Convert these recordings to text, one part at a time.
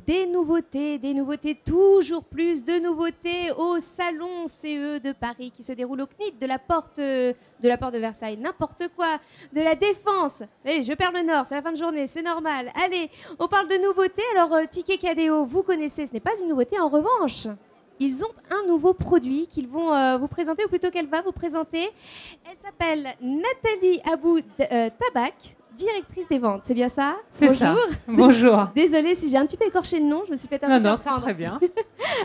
des nouveautés, toujours plus de nouveautés au salon CE de Paris qui se déroule au CNIT de la porte de Versailles, n'importe quoi, de la Défense. Allez, je perds le nord, c'est la fin de journée, c'est normal. Allez, on parle de nouveautés. Alors, Ticket KDO, vous connaissez, ce n'est pas une nouveauté. En revanche, ils ont un nouveau produit qu'ils vont vous présenter, ou plutôt qu'elle va vous présenter. Elle s'appelle Nathalie Abou Tabak, directrice des ventes. C'est bien ça? C'est ça. Bonjour. Désolée si j'ai un petit peu écorché le nom, je me suis fait un peu surprendre. surprendre. Non, c'est très bien.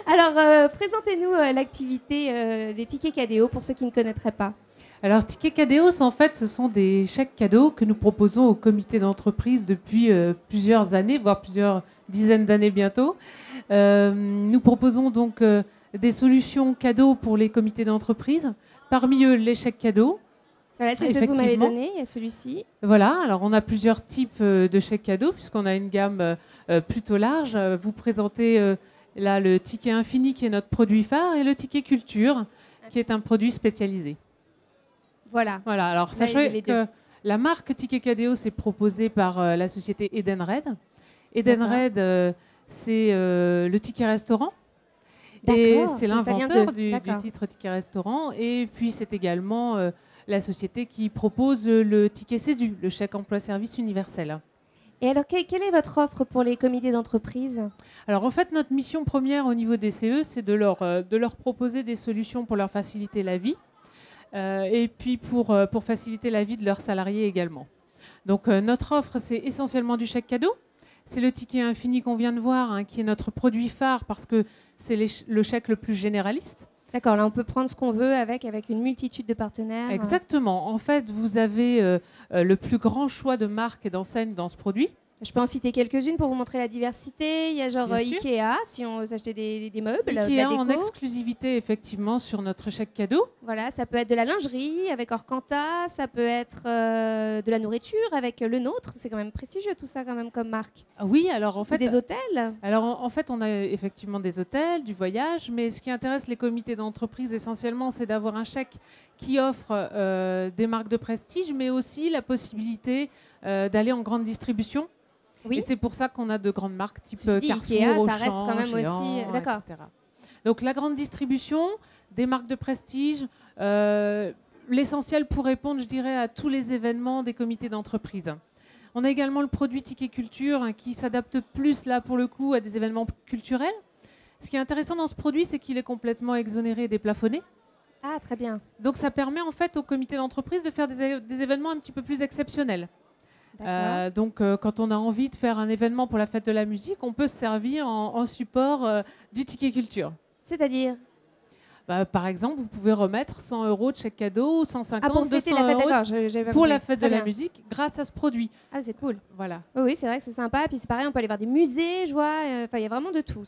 Alors, présentez-nous l'activité des tickets KDO pour ceux qui ne connaîtraient pas. Alors, Ticket KDO, en fait, ce sont des chèques cadeaux que nous proposons au comité d'entreprise depuis plusieurs années, voire plusieurs dizaines d'années bientôt. Nous proposons donc des solutions cadeaux pour les comités d'entreprise, parmi eux les chèques cadeaux. Voilà, c'est ce que vous m'avez donné, celui-ci. Voilà, alors on a plusieurs types de chèques cadeaux, puisqu'on a une gamme plutôt large. Vous présentez là le ticket infini, qui est notre produit phare, et le ticket culture, qui est un produit spécialisé. Voilà. Voilà, alors sachez que la marque Ticket KDO, c'est proposée par la société Edenred. Edenred, c'est le ticket restaurant. Et c'est l'inventeur du titre ticket restaurant. Et puis c'est également la société qui propose le ticket CESU, le chèque emploi-service universel. Et alors, quelle est votre offre pour les comités d'entreprise? Alors en fait, notre mission première au niveau des CE, c'est de leur proposer des solutions pour leur faciliter la vie. Et puis pour faciliter la vie de leurs salariés également. Donc notre offre, c'est essentiellement du chèque cadeau. C'est le ticket infini qu'on vient de voir, qui est notre produit phare parce que c'est le chèque le plus généraliste. D'accord, là on peut prendre ce qu'on veut avec une multitude de partenaires. Exactement. En fait, vous avez le plus grand choix de marques et d'enseignes dans ce produit. Je peux en citer quelques-unes pour vous montrer la diversité. Il y a genre Ikea, si on veut acheter des meubles, Ikea de la déco. En exclusivité, effectivement, sur notre chèque cadeau. Voilà, ça peut être de la lingerie avec Orcanta, ça peut être de la nourriture avec Le Nôtre. C'est quand même prestigieux tout ça quand même comme marque. Ah oui, alors en fait... Ou des hôtels. Alors en fait, on a effectivement des hôtels, du voyage, mais ce qui intéresse les comités d'entreprise essentiellement, c'est d'avoir un chèque qui offre des marques de prestige, mais aussi la possibilité d'aller en grande distribution. Oui. Et c'est pour ça qu'on a de grandes marques type Carrefour, Ikea, Auchan, ça reste quand même Géant, aussi... D'accord. etc. Donc la grande distribution, des marques de prestige, l'essentiel pour répondre, je dirais, à tous les événements des comités d'entreprise. On a également le produit Ticket Culture qui s'adapte plus, là, pour le coup, à des événements culturels. Ce qui est intéressant dans ce produit, c'est qu'il est complètement exonéré et déplafonné. Ah, très bien. Donc ça permet en fait au comité d'entreprise de faire des événements un petit peu plus exceptionnels. Donc, quand on a envie de faire un événement pour la fête de la musique, on peut se servir en support du ticket culture. C'est-à-dire par exemple, vous pouvez remettre 100 € de chèque cadeau, 150, pour 200 € pour la fête de la musique grâce à ce produit. Ah, c'est cool. Voilà. Oui, c'est vrai que c'est sympa. Puis c'est pareil, on peut aller voir des musées, je vois. Il y a vraiment de tout.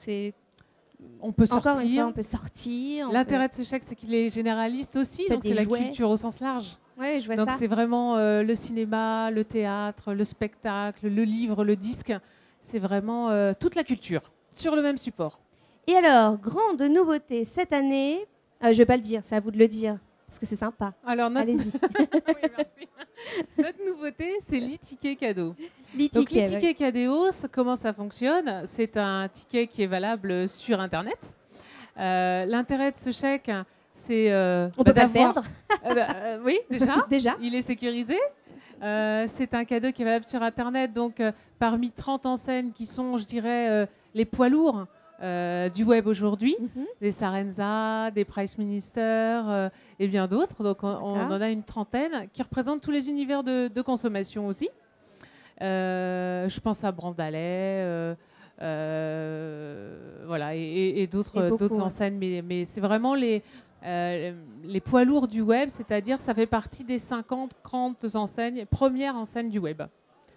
On peut Encore sortir. Une fois, on peut sortir. L'intérêt de ce chèque, c'est qu'il est généraliste aussi. Donc, c'est la culture au sens large. Oui, je vois donc ça. c'est vraiment le cinéma, le théâtre, le spectacle, le livre, le disque. C'est vraiment toute la culture sur le même support. Et alors, grande nouveauté cette année, je ne vais pas le dire, c'est à vous de le dire, parce que c'est sympa. Allez-y. Oui, merci. Notre nouveauté, c'est l'e-ticket cadeau. Donc l'e-ticket cadeau, comment ça fonctionne? C'est un ticket qui est valable sur Internet. L'intérêt de ce chèque, c'est on peut pas le perdre. Oui, déjà. Déjà. Il est sécurisé. C'est un cadeau qui est valable sur Internet. Donc, parmi 30 enseignes qui sont, je dirais, les poids lourds du web aujourd'hui, des Sarenza, des Price Minister et bien d'autres. Donc, on en a une trentaine qui représentent tous les univers de consommation aussi. Je pense à Brandalais. Voilà, et d'autres enseignes. Mais c'est vraiment les poids lourds du web, c'est-à-dire ça fait partie des 50 grandes enseignes, premières enseignes du web.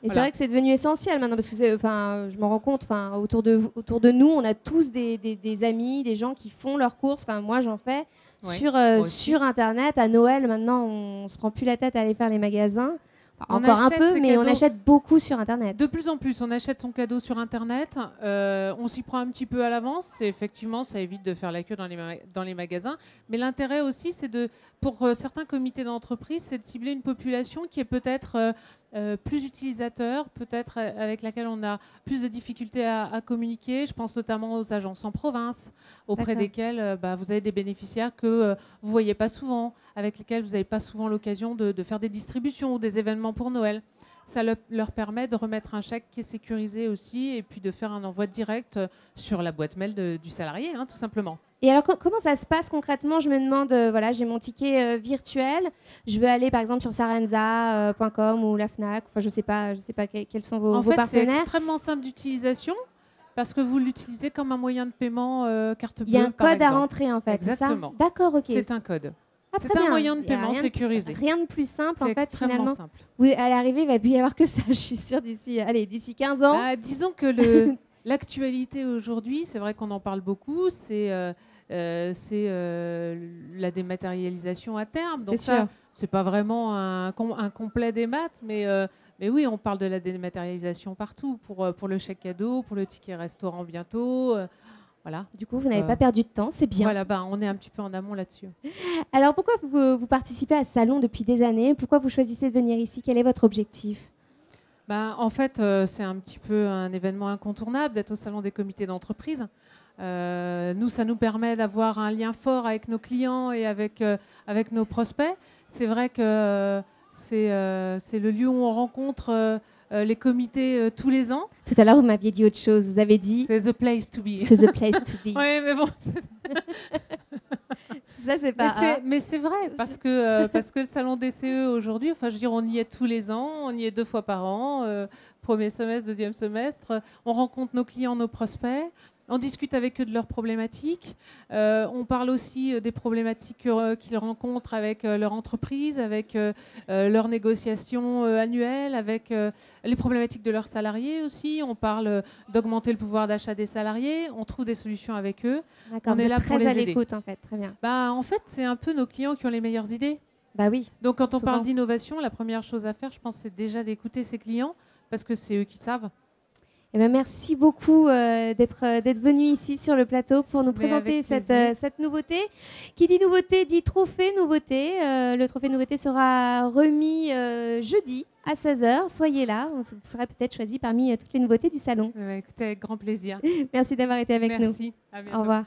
Et c'est vrai que c'est devenu essentiel maintenant, parce que je me rends compte, autour de nous, on a tous des amis, des gens qui font leurs courses. Moi, j'en fais sur Internet. À Noël, maintenant, on se prend plus la tête à aller faire les magasins. Encore un peu, mais on achète beaucoup sur Internet. De plus en plus, on achète son cadeau sur Internet. On s'y prend un petit peu à l'avance. Effectivement, ça évite de faire la queue dans les magasins. Mais l'intérêt aussi, c'est pour certains comités d'entreprise, c'est de cibler une population qui est peut-être plus utilisateur, peut-être avec laquelle on a plus de difficultés à communiquer. Je pense notamment aux agences en province, auprès desquelles vous avez des bénéficiaires que vous ne voyez pas souvent, avec lesquels vous n'avez pas souvent l'occasion de faire des distributions ou des événements pour Noël. Ça leur permet de remettre un chèque qui est sécurisé aussi et puis de faire un envoi direct sur la boîte mail du salarié, hein, tout simplement. Et alors, comment ça se passe concrètement? Je me demande, voilà, j'ai mon ticket virtuel, je veux aller par exemple sur sarenza.com ou la Fnac, enfin je sais pas quels sont vos partenaires. C'est extrêmement simple d'utilisation parce que vous l'utilisez comme un moyen de paiement carte bleue. Il y a un code à rentrer en fait, exactement. C'est ça? D'accord, ok. C'est un code. Ah, c'est un moyen de paiement sécurisé. Rien de plus simple en fait finalement. Simple. À l'arrivée, il va plus y avoir que ça, je suis sûre, d'ici 15 ans. Disons que l'actualité aujourd'hui, c'est vrai qu'on en parle beaucoup, c'est la dématérialisation à terme. Donc ça, c'est pas vraiment un complet des maths, mais oui, on parle de la dématérialisation partout, pour le chèque cadeau, pour le ticket restaurant bientôt. Voilà. Du coup, vous n'avez pas perdu de temps, c'est bien. Voilà, on est un petit peu en amont là-dessus. Alors, pourquoi vous participez à ce salon depuis des années? Pourquoi vous choisissez de venir ici? Quel est votre objectif? En fait, c'est un petit peu un événement incontournable d'être au salon des comités d'entreprise. Nous, ça nous permet d'avoir un lien fort avec nos clients et avec nos prospects. C'est vrai que c'est le lieu où on rencontre les comités tous les ans. Tout à l'heure, vous m'aviez dit autre chose. Vous avez dit... C'est the place to be. C'est the place to be. Oui, mais bon... Ça, c'est pas... Mais c'est vrai, parce que le salon DCE aujourd'hui, enfin, je veux dire, on y est tous les ans, on y est 2 fois par an, premier semestre, deuxième semestre. On rencontre nos clients, nos prospects. On discute avec eux de leurs problématiques. On parle aussi des problématiques qu'ils rencontrent avec leur entreprise, avec leurs négociations annuelles, avec les problématiques de leurs salariés aussi. On parle d'augmenter le pouvoir d'achat des salariés. On trouve des solutions avec eux. On est là pour les aider. Très à l'écoute, en fait. Très bien. En fait, c'est un peu nos clients qui ont les meilleures idées. Bah oui. Donc, quand on parle d'innovation, la première chose à faire, je pense, c'est déjà d'écouter ses clients, parce que c'est eux qui savent. Eh bien, merci beaucoup d'être venu ici sur le plateau pour nous présenter cette nouveauté. Qui dit nouveauté dit trophée nouveauté. Le trophée nouveauté sera remis jeudi à 16h. Soyez là, vous serez peut-être choisi parmi toutes les nouveautés du salon. Écoutez, avec grand plaisir. Merci d'avoir été avec nous. Merci. À bientôt. Au revoir.